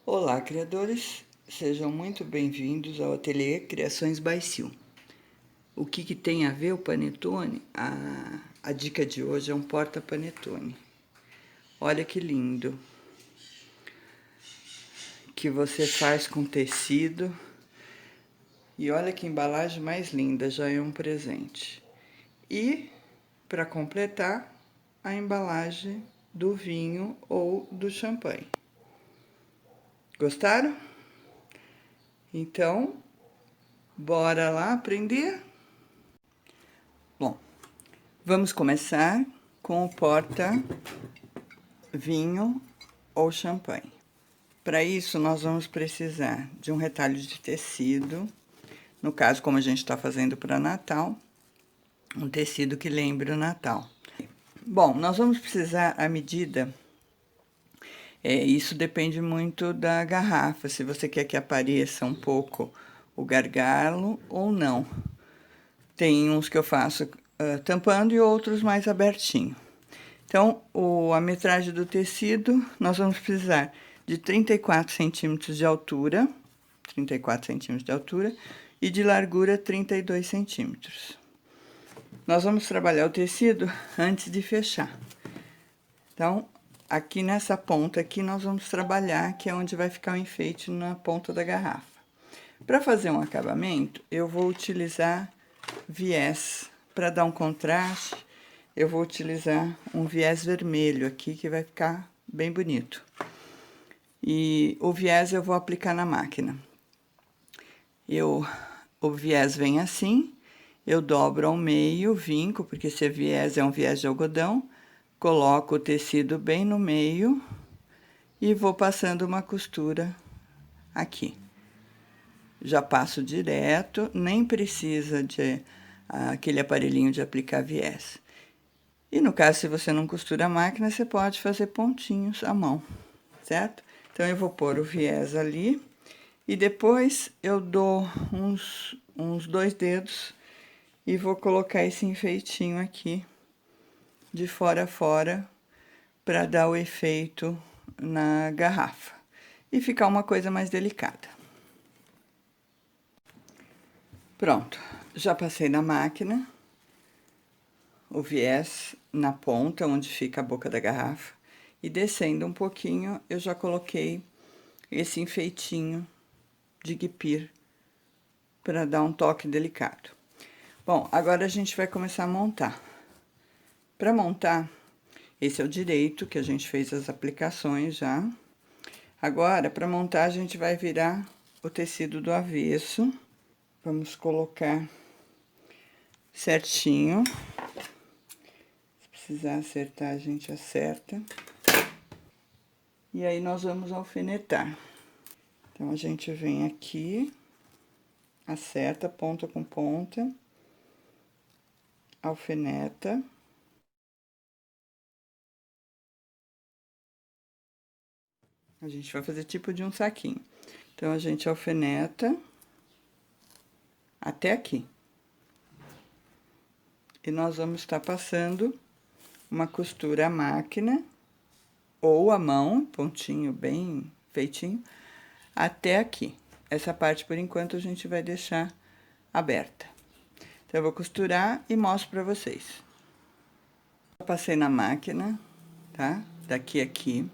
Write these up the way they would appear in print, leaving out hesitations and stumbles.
Olá, criadores! Sejam muito bem-vindos ao Ateliê Criações by Sil. O que tem a ver o panetone? A dica de hoje é um porta-panetone. Olha que lindo! Que você faz com tecido. E olha que embalagem mais linda, já é um presente. E, para completar, a embalagem do vinho ou do champanhe. Gostaram? Então, bora lá aprender? Bom, vamos começar com o porta vinho ou champanhe. Para isso, nós vamos precisar de um retalho de tecido. No caso, como a gente está fazendo para Natal, um tecido que lembre o Natal. Bom, nós vamos precisar a medida. Isso depende muito da garrafa, se você quer que apareça um pouco o gargalo ou não. Tem uns que eu faço tampando e outros mais abertinho. Então, a metragem do tecido, nós vamos precisar de 34 centímetros de altura, 34 centímetros de altura, e de largura 32 centímetros. Nós vamos trabalhar o tecido antes de fechar. Então, aqui nessa ponta aqui, nós vamos trabalhar, que é onde vai ficar o enfeite na ponta da garrafa. Para fazer um acabamento, eu vou utilizar viés. Para dar um contraste, eu vou utilizar um viés vermelho aqui, que vai ficar bem bonito. E o viés eu vou aplicar na máquina. O viés vem assim, eu dobro ao meio, vinco, porque esse viés é um viés de algodão, coloco o tecido bem no meio e vou passando uma costura aqui. Já passo direto, nem precisa de aquele aparelhinho de aplicar viés. E no caso, se você não costura a máquina, você pode fazer pontinhos à mão, certo? Então, eu vou pôr o viés ali e depois eu dou uns 2 dedos e vou colocar esse enfeitinho aqui de fora a fora para dar o efeito na garrafa e ficar uma coisa mais delicada. Pronto, já passei na máquina o viés na ponta, onde fica a boca da garrafa, e descendo um pouquinho, eu já coloquei esse enfeitinho de guipir para dar um toque delicado. Bom, agora a gente vai começar a montar. Para montar, esse é o direito, que a gente fez as aplicações já. Agora, para montar, a gente vai virar o tecido do avesso. Vamos colocar certinho. Se precisar acertar, a gente acerta. E aí, nós vamos alfinetar. Então, a gente vem aqui, acerta ponta com ponta, alfineta. A gente vai fazer tipo de um saquinho. Então, a gente alfineta até aqui. E nós vamos estar passando uma costura à máquina ou à mão, pontinho bem feitinho, até aqui. Essa parte, por enquanto, a gente vai deixar aberta. Então, eu vou costurar e mostro pra vocês. Eu passei na máquina, tá? Daqui a aqui.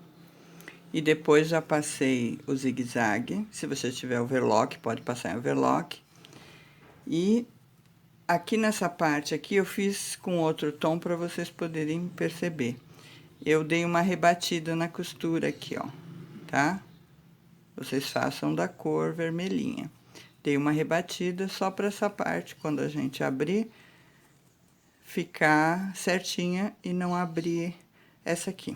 E depois já passei o zigue-zague. Se você tiver overlock, pode passar em overlock. E aqui nessa parte aqui, eu fiz com outro tom para vocês poderem perceber. Eu dei uma rebatida na costura aqui, ó, tá? Vocês façam da cor vermelhinha. Dei uma rebatida só para essa parte, quando a gente abrir, ficar certinha e não abrir essa aqui.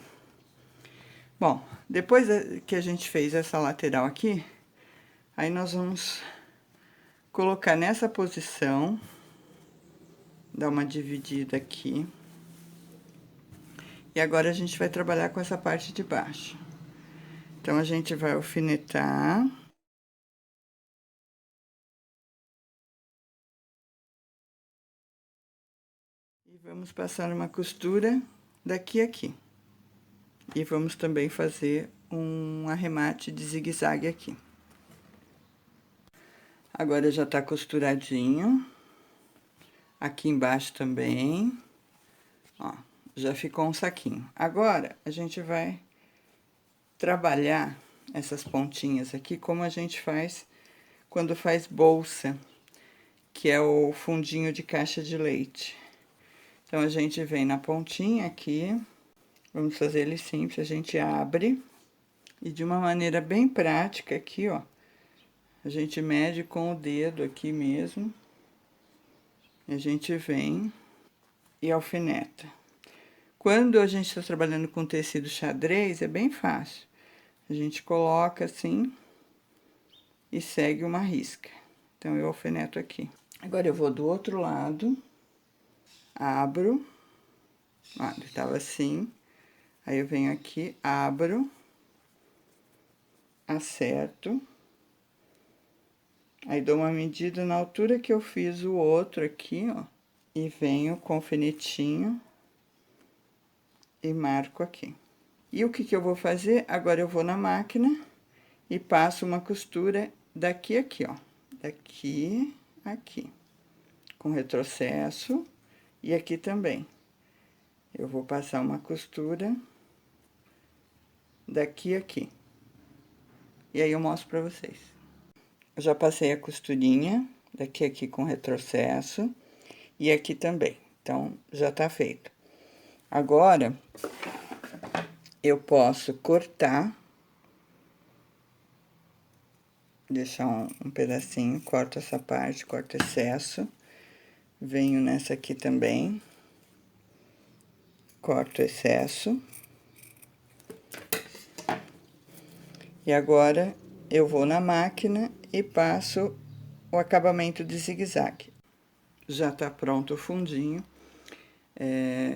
Bom, depois que a gente fez essa lateral aqui, aí nós vamos colocar nessa posição, dar uma dividida aqui. E agora a gente vai trabalhar com essa parte de baixo. Então, a gente vai alfinetar. E vamos passar uma costura daqui a aqui. E vamos também fazer um arremate de zigue-zague aqui. Agora já tá costuradinho. Aqui embaixo também. Ó, já ficou um saquinho. Agora, a gente vai trabalhar essas pontinhas aqui, como a gente faz quando faz bolsa, que é o fundinho de caixa de leite. Então, a gente vem na pontinha aqui, vamos fazer ele simples, a gente abre, e de uma maneira bem prática aqui, ó, a gente mede com o dedo aqui mesmo, e a gente vem e alfineta. Quando a gente está trabalhando com tecido xadrez, é bem fácil. A gente coloca assim e segue uma risca. Então, eu alfineto aqui. Agora, eu vou do outro lado, abro, ó, ele tava assim, aí eu venho aqui, abro, acerto, aí dou uma medida na altura que eu fiz o outro aqui, ó, e venho com o alfinetinho e marco aqui. E o que que eu vou fazer? Agora eu vou na máquina e passo uma costura daqui a aqui, ó, daqui a aqui, com retrocesso, e aqui também. Eu vou passar uma costura daqui a aqui. E aí eu mostro pra vocês. Eu já passei a costurinha daqui a aqui com retrocesso e aqui também. Então, já tá feito. Agora, eu posso cortar, deixar um pedacinho, corto essa parte, corto excesso, venho nessa aqui também, corto excesso. E agora, eu vou na máquina e passo o acabamento de zigue-zague. Já tá pronto o fundinho.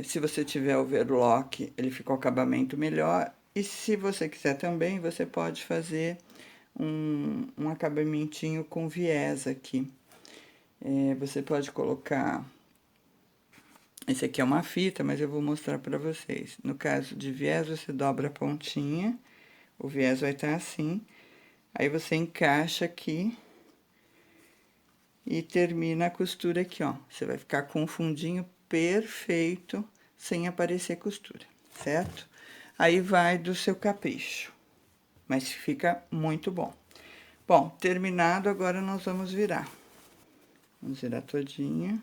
Se você tiver overlock, ele fica o acabamento melhor. E se você quiser também, você pode fazer um acabamentinho com viés aqui. Você pode colocar... Esse aqui é uma fita, mas eu vou mostrar pra vocês. No caso de viés, você dobra a pontinha, o viés vai estar assim. Aí, você encaixa aqui e termina a costura aqui, ó. Você vai ficar com um fundinho perfeito, sem aparecer costura, certo? Aí, vai do seu capricho, mas fica muito bom. Bom, terminado, agora nós vamos virar. Vamos virar todinha.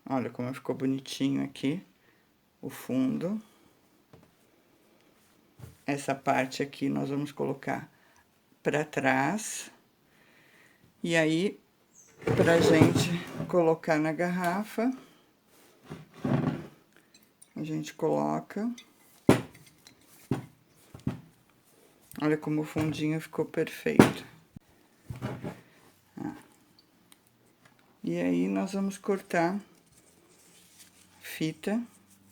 Olha como ficou bonitinho aqui o fundo. Essa parte aqui nós vamos colocar pra trás. E aí, pra gente colocar na garrafa, a gente coloca. Olha como o fundinho ficou perfeito. E aí, nós vamos cortar fita.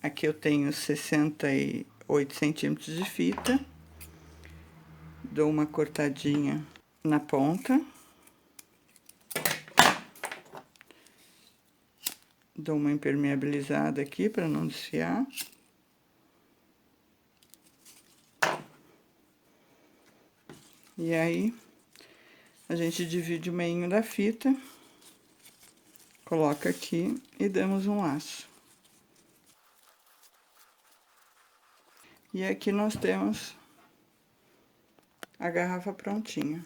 Aqui eu tenho 68 centímetros de fita. Dou uma cortadinha na ponta. Dou uma impermeabilizada aqui para não desfiar. E aí, a gente divide o meinho da fita, coloca aqui e damos um laço. E aqui nós temos a garrafa prontinha.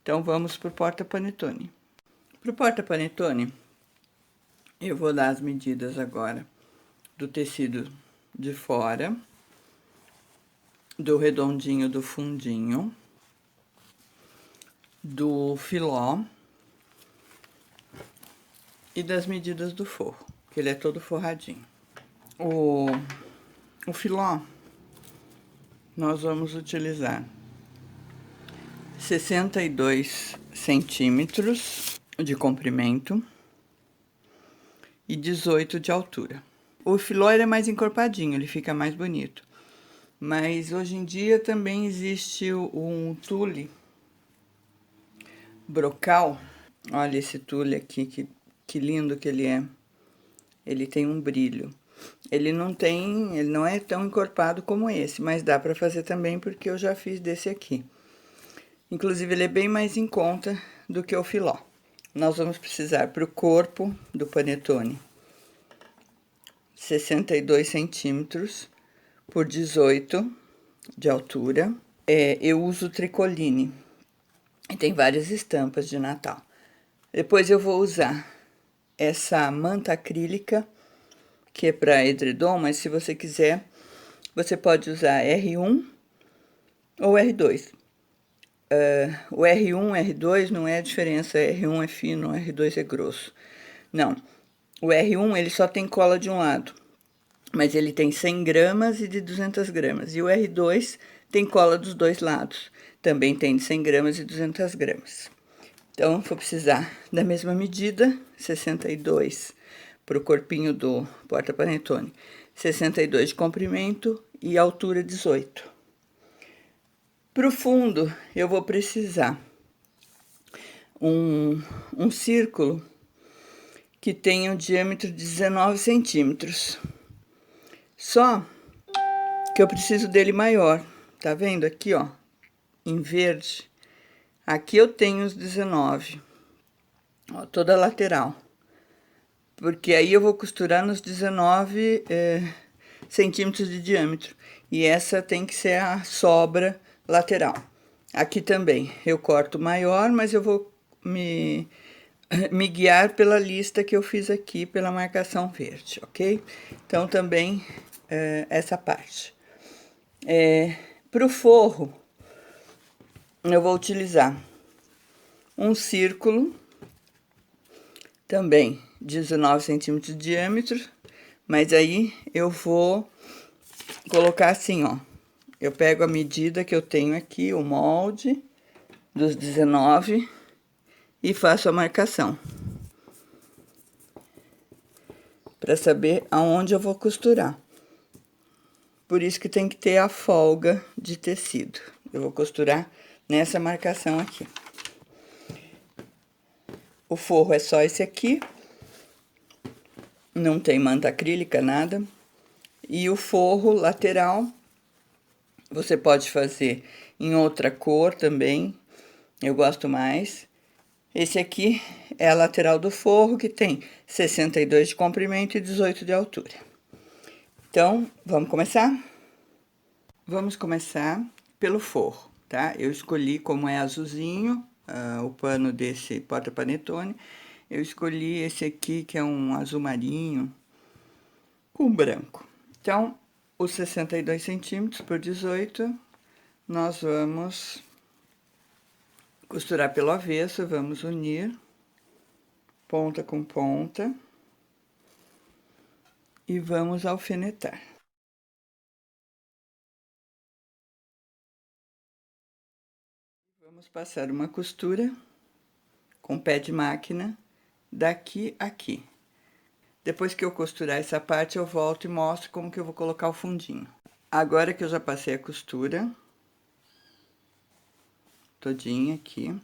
Então, vamos pro porta-panetone. Pro porta-panetone, eu vou dar as medidas agora do tecido de fora, do redondinho do fundinho, do filó e das medidas do forro, que ele é todo forradinho. O filó, nós vamos utilizar 62 centímetros de comprimento e 18 de altura. O filó ele é mais encorpadinho, ele fica mais bonito. Mas hoje em dia também existe um tule brocal. Olha esse tule aqui, que lindo que ele é. Ele tem um brilho. Ele não é tão encorpado como esse, mas dá para fazer também porque eu já fiz desse aqui. Inclusive, ele é bem mais em conta do que o filó. Nós vamos precisar para o corpo do panetone 62 centímetros por 18 de altura. Eu uso tricoline e tem várias estampas de Natal. Depois eu vou usar essa manta acrílica, que é para edredom, mas se você quiser, você pode usar R1 ou R2. O R1, R2 não é a diferença, R1 é fino, R2 é grosso. Não, o R1 ele só tem cola de um lado, mas ele tem 100 gramas e de 200 gramas. E o R2 tem cola dos dois lados, também tem de 100 gramas e 200 gramas. Então, vou precisar da mesma medida, 62 para o corpinho do porta-panetone, 62 de comprimento e altura 18. Para o fundo, eu vou precisar um círculo que tenha um diâmetro de 19 centímetros. Só que eu preciso dele maior. Tá vendo aqui, ó, em verde? Aqui eu tenho os 19, ó, toda a lateral. Porque aí eu vou costurar nos 19 centímetros de diâmetro. E essa tem que ser a sobra lateral. Aqui também eu corto maior, mas eu vou me guiar pela lista que eu fiz aqui, pela marcação verde, ok? Então, também essa parte. Para o forro, eu vou utilizar um círculo, também 19 centímetros de diâmetro, mas aí eu vou colocar assim, ó. Eu pego a medida que eu tenho aqui, o molde dos 19 e faço a marcação. Para saber aonde eu vou costurar. Por isso que tem que ter a folga de tecido. Eu vou costurar nessa marcação aqui. O forro é só esse aqui. Não tem manta acrílica, nada. E o forro lateral, você pode fazer em outra cor também. Eu gosto mais. Esse aqui é a lateral do forro, que tem 62 de comprimento e 18 de altura. Então, vamos começar? Vamos começar pelo forro, tá? Eu escolhi, como é azulzinho, o pano desse porta-panetone. Eu escolhi esse aqui, que é um azul marinho com branco. Então, os 62 centímetros por 18, nós vamos costurar pelo avesso, vamos unir ponta com ponta e vamos alfinetar. Vamos passar uma costura com pé de máquina daqui a aqui. Depois que eu costurar essa parte, eu volto e mostro como que eu vou colocar o fundinho. Agora que eu já passei a costura todinha aqui,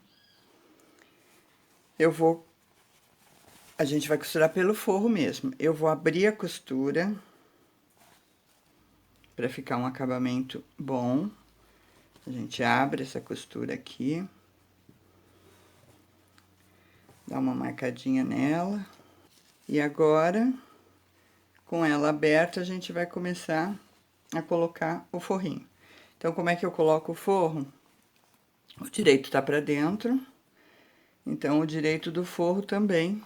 a gente vai costurar pelo forro mesmo. Eu vou abrir a costura para ficar um acabamento bom. A gente abre essa costura aqui, dá uma marcadinha nela. E agora, com ela aberta, a gente vai começar a colocar o forrinho. Então, como é que eu coloco o forro? O direito tá para dentro, então o direito do forro também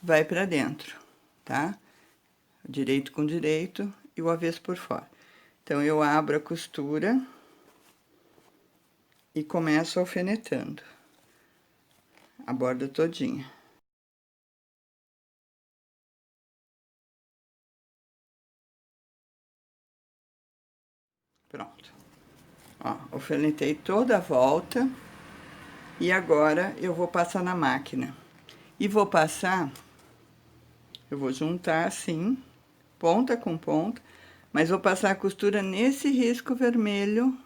vai para dentro, tá? Direito com direito e o avesso por fora. Então, eu abro a costura e começo alfinetando a borda todinha. Pronto. Ó, alfinetei toda a volta e agora eu vou passar na máquina. E vou passar, eu vou juntar assim, ponta com ponta, mas vou passar a costura nesse risco vermelho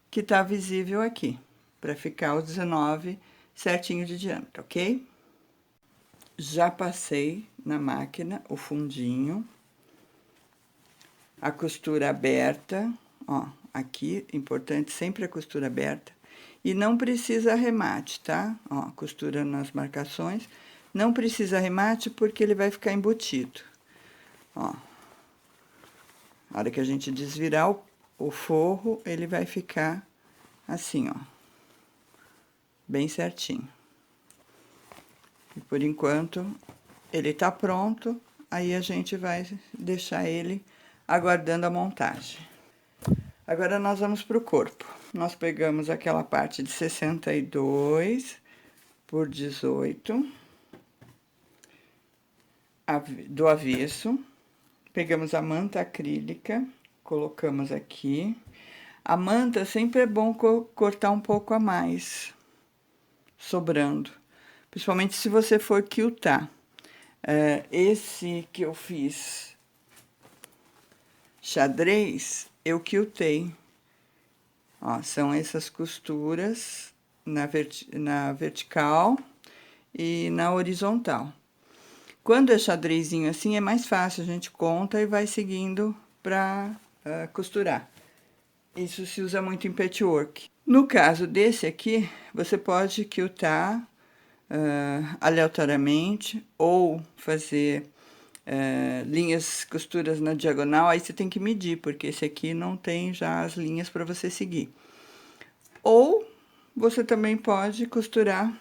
que tá visível aqui, para ficar os 19 certinho de diâmetro, ok? Já passei na máquina o fundinho, a costura aberta, ó, aqui, importante sempre a costura aberta, e não precisa arremate, tá? Ó, costura nas marcações, não precisa arremate porque ele vai ficar embutido, ó. Na hora que a gente desvirar o forro, ele vai ficar assim, ó, bem certinho. E por enquanto, ele tá pronto, aí a gente vai deixar ele aguardando a montagem. Agora, nós vamos pro corpo. Nós pegamos aquela parte de 62 por 18, do avesso. Pegamos a manta acrílica, colocamos aqui. A manta sempre é bom cortar um pouco a mais, sobrando. Principalmente se você for quiltar. Esse que eu fiz xadrez, eu quiltei. Ó, são essas costuras na vertical e na horizontal. Quando é xadrezinho assim, é mais fácil, a gente conta e vai seguindo para costurar. Isso se usa muito em patchwork. No caso desse aqui, você pode quiltar aleatoriamente ou fazer linhas, costuras na diagonal, aí você tem que medir, porque esse aqui não tem já as linhas para você seguir. Ou você também pode costurar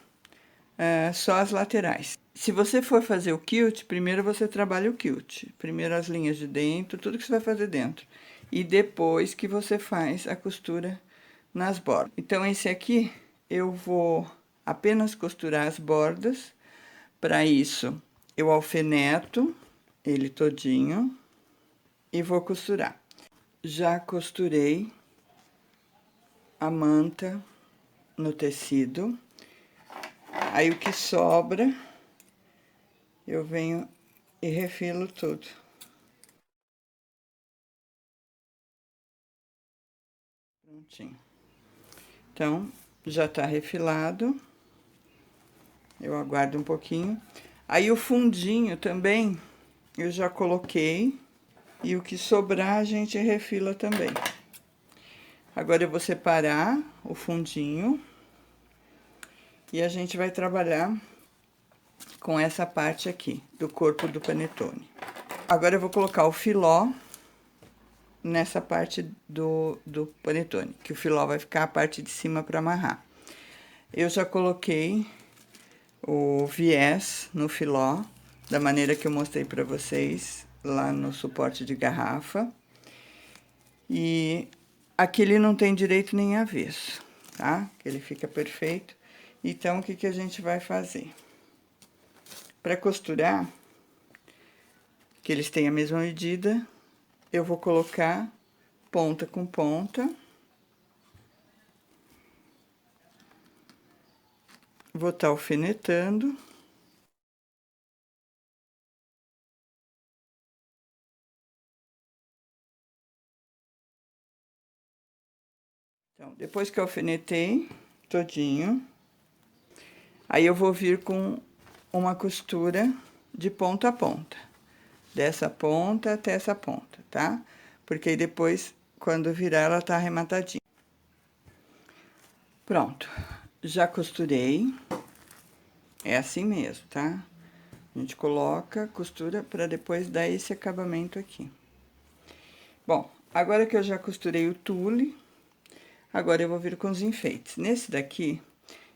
só as laterais. Se você for fazer o quilt, primeiro você trabalha o quilt. Primeiro as linhas de dentro, tudo que você vai fazer dentro. E depois que você faz a costura nas bordas. Então, esse aqui eu vou apenas costurar as bordas. Para isso, eu alfineto ele todinho e vou costurar. Já costurei a manta no tecido. Aí, o que sobra, eu venho e refilo tudo. Prontinho. Então, já tá refilado. Eu aguardo um pouquinho. Aí, o fundinho também, eu já coloquei. E o que sobrar, a gente refila também. Agora, eu vou separar o fundinho. E a gente vai trabalhar com essa parte aqui, do corpo do panetone. Agora, eu vou colocar o filó nessa parte do panetone, que o filó vai ficar a parte de cima para amarrar. Eu já coloquei o viés no filó, da maneira que eu mostrei para vocês lá no suporte de garrafa. E aqui ele não tem direito nem avesso, tá? Ele fica perfeito. Então, o que a gente vai fazer? Para costurar, que eles têm a mesma medida, eu vou colocar ponta com ponta. Vou estar alfinetando. Então, depois que eu alfinetei todinho, aí eu vou vir com uma costura de ponta a ponta. Dessa ponta até essa ponta, tá? Porque aí depois, quando virar, ela tá arrematadinha. Pronto. Já costurei. É assim mesmo, tá? A gente coloca, costura para depois dar esse acabamento aqui. Bom, agora que eu já costurei o tule, agora eu vou vir com os enfeites. Nesse daqui,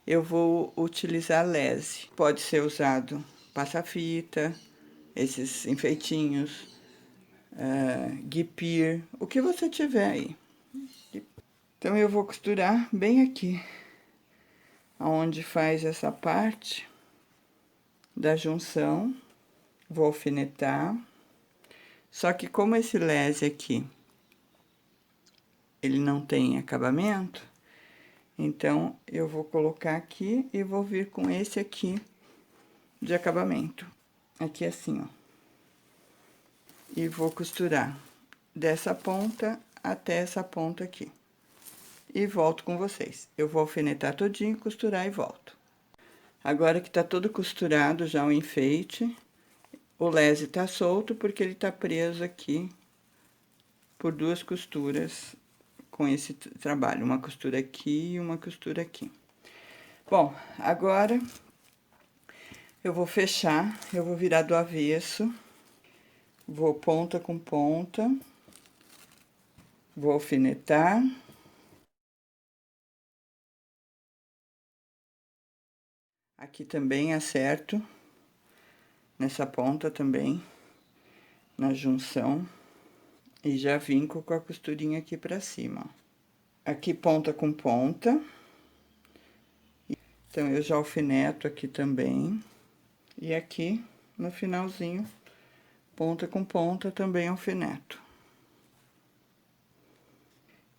eu vou utilizar lese. Pode ser usado passa-fita, esses enfeitinhos, guipir, o que você tiver aí. Então, eu vou costurar bem aqui, aonde faz essa parte da junção. Vou alfinetar. Só que como esse lese aqui, ele não tem acabamento, então, eu vou colocar aqui e vou vir com esse aqui de acabamento. Aqui assim, ó. E vou costurar dessa ponta até essa ponta aqui. E volto com vocês. Eu vou alfinetar todinho, costurar e volto. Agora que tá todo costurado já o enfeite, o lese tá solto porque ele tá preso aqui por 2 costuras com esse trabalho, uma costura aqui e uma costura aqui. Bom, agora eu vou fechar, eu vou virar do avesso, vou ponta com ponta, vou alfinetar. Aqui também acerto, nessa ponta também, na junção, e já vinco com a costurinha aqui pra cima, ó. Aqui ponta com ponta, então eu já alfineto aqui também, e aqui no finalzinho, ponta com ponta também alfineto.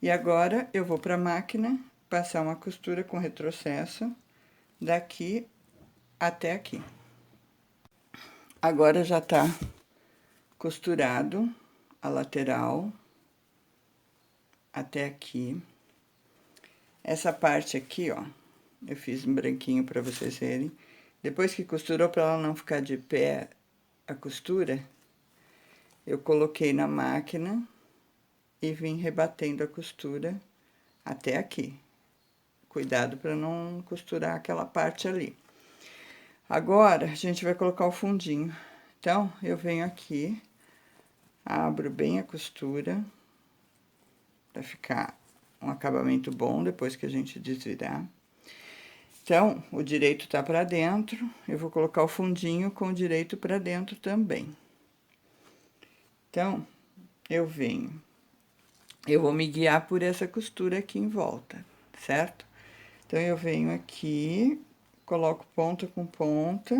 E agora eu vou pra máquina passar uma costura com retrocesso daqui até aqui. Agora já tá costurado a lateral até aqui. Essa parte aqui, ó, eu fiz um branquinho pra vocês verem. Depois que costurou, pra ela não ficar de pé a costura, eu coloquei na máquina e vim rebatendo a costura até aqui. Cuidado pra não costurar aquela parte ali. Agora, a gente vai colocar o fundinho. Então, eu venho aqui, abro bem a costura, pra ficar um acabamento bom depois que a gente desvirar. Então, o direito tá pra dentro, eu vou colocar o fundinho com o direito pra dentro também. Então, eu venho, eu vou me guiar por essa costura aqui em volta, certo? Então, eu venho aqui, coloco ponta com ponta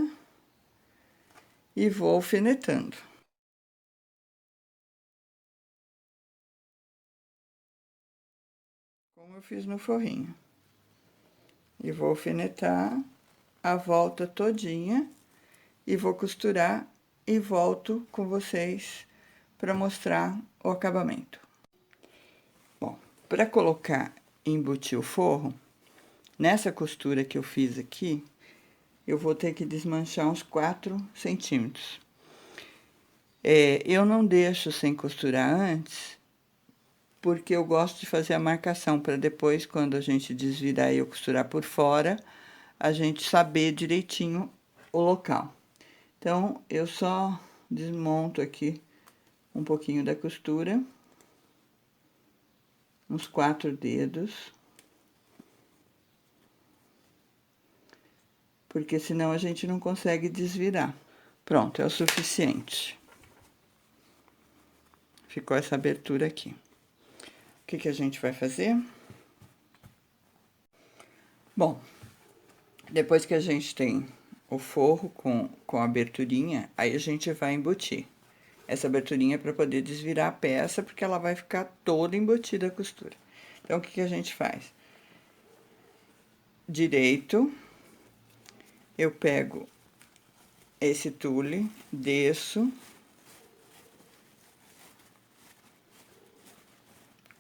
e vou alfinetando. Como eu fiz no forrinho. E vou alfinetar a volta todinha e vou costurar e volto com vocês para mostrar o acabamento. Bom, para colocar e embutir o forro, nessa costura que eu fiz aqui, eu vou ter que desmanchar uns 4 centímetros. Eu não deixo sem costurar antes, porque eu gosto de fazer a marcação para depois, quando a gente desvirar e eu costurar por fora, a gente saber direitinho o local. Então, eu só desmonto aqui um pouquinho da costura, uns 4 dedos, porque senão a gente não consegue desvirar. Pronto, é o suficiente. Ficou essa abertura aqui. O que a gente vai fazer? Bom, depois que a gente tem o forro com a aberturinha, aí a gente vai embutir. Essa aberturinha é para poder desvirar a peça, porque ela vai ficar toda embutida a costura. Então, o que a gente faz? Direito, eu pego esse tule, desço,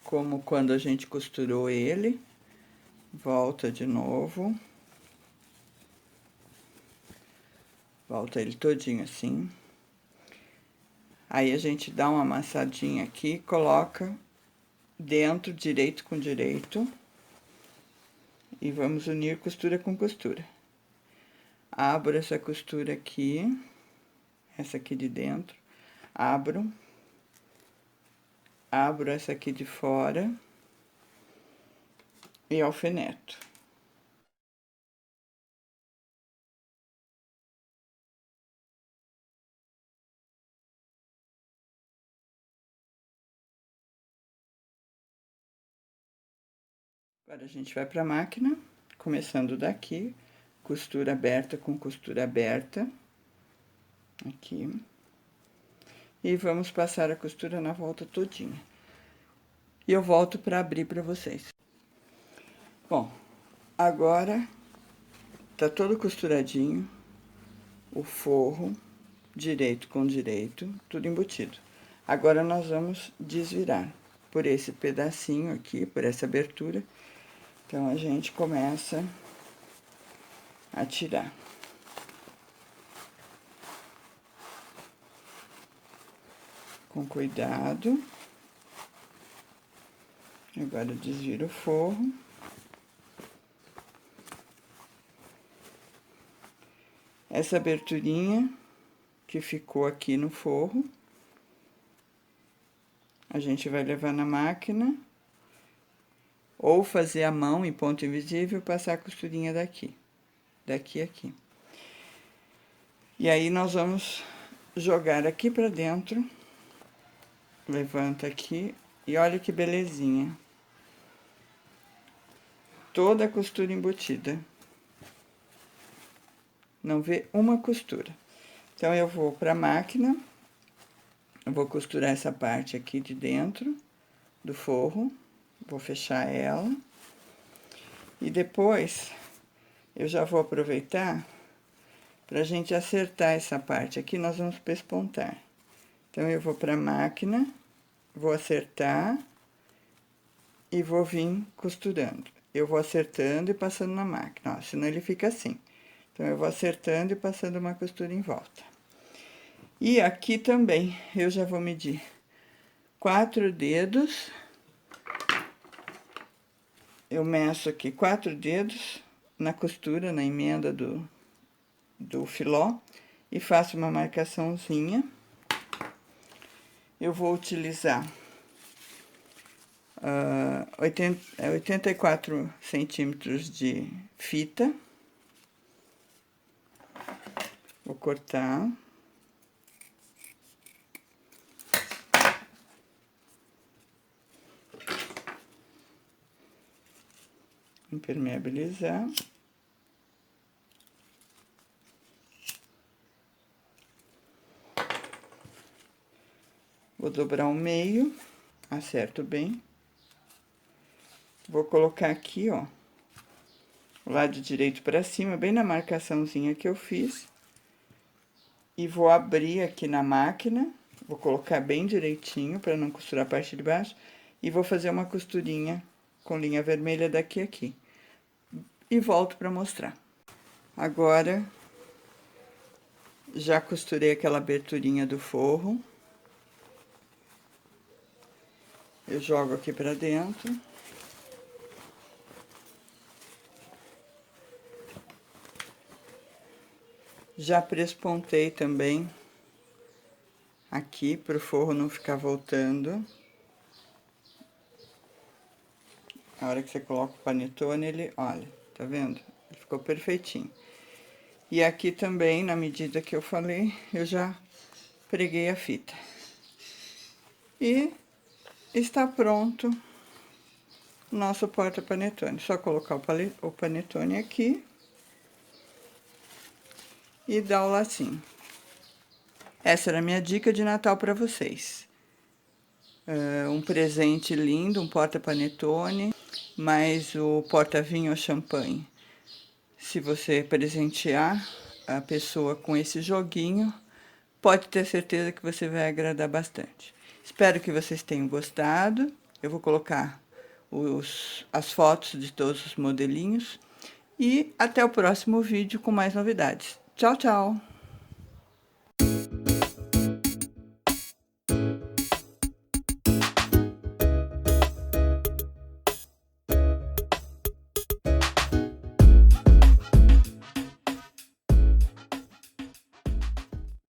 como quando a gente costurou ele, volta de novo, volta ele todinho assim. Aí, a gente dá uma amassadinha aqui, coloca dentro, direito com direito, e vamos unir costura com costura. Abro essa costura aqui, essa aqui de dentro, abro essa aqui de fora e alfineto. Agora, a gente vai pra máquina, começando daqui, costura aberta com costura aberta, aqui. E vamos passar a costura na volta todinha. E eu volto pra abrir pra vocês. Bom, agora tá todo costuradinho, o forro, direito com direito, tudo embutido. Agora, nós vamos desvirar por esse pedacinho aqui, por essa abertura. Então, a gente começa a tirar. Com cuidado. Agora eu desviro o forro. Essa aberturinha que ficou aqui no forro, a gente vai levar na máquina, ou fazer a mão em ponto invisível, passar a costurinha daqui, aqui. E aí, nós vamos jogar aqui pra dentro, levanta aqui, e olha que belezinha. Toda a costura embutida. Não vê uma costura. Então, eu vou pra máquina, eu vou costurar essa parte aqui de dentro do forro, vou fechar ela. E depois, eu já vou aproveitar pra gente acertar essa parte aqui, nós vamos pespontar. Então, eu vou pra máquina, vou acertar e vou vir costurando. Eu vou acertando e passando na máquina, ó, senão ele fica assim. Então, eu vou acertando e passando uma costura em volta. E aqui também, eu já vou medir 4 dedos. Eu meço aqui 4 dedos na costura, na emenda do filó, e faço uma marcaçãozinha. Eu vou utilizar 84 centímetros de fita. Vou cortar. Impermeabilizar. Vou dobrar o meio, acerto bem. Vou colocar aqui, ó, o lado direito pra cima, bem na marcaçãozinha que eu fiz. E vou abrir aqui na máquina, vou colocar bem direitinho pra não costurar a parte de baixo. E vou fazer uma costurinha com linha vermelha daqui a aqui. E volto pra mostrar. Agora, já costurei aquela aberturinha do forro. Eu jogo aqui pra dentro. Já prespontei também aqui pro forro não ficar voltando. A hora que você coloca o panetone, ele, olha, tá vendo? Ele ficou perfeitinho. E aqui também, na medida que eu falei, eu já preguei a fita. E está pronto o nosso porta-panetone. Só colocar o panetone aqui e dar o lacinho. Essa era a minha dica de Natal para vocês. Um presente lindo, um porta-panetone, mais o porta-vinho ou champanhe. Se você presentear a pessoa com esse joguinho, pode ter certeza que você vai agradar bastante. Espero que vocês tenham gostado. Eu vou colocar as fotos de todos os modelinhos. E até o próximo vídeo com mais novidades. Tchau, tchau!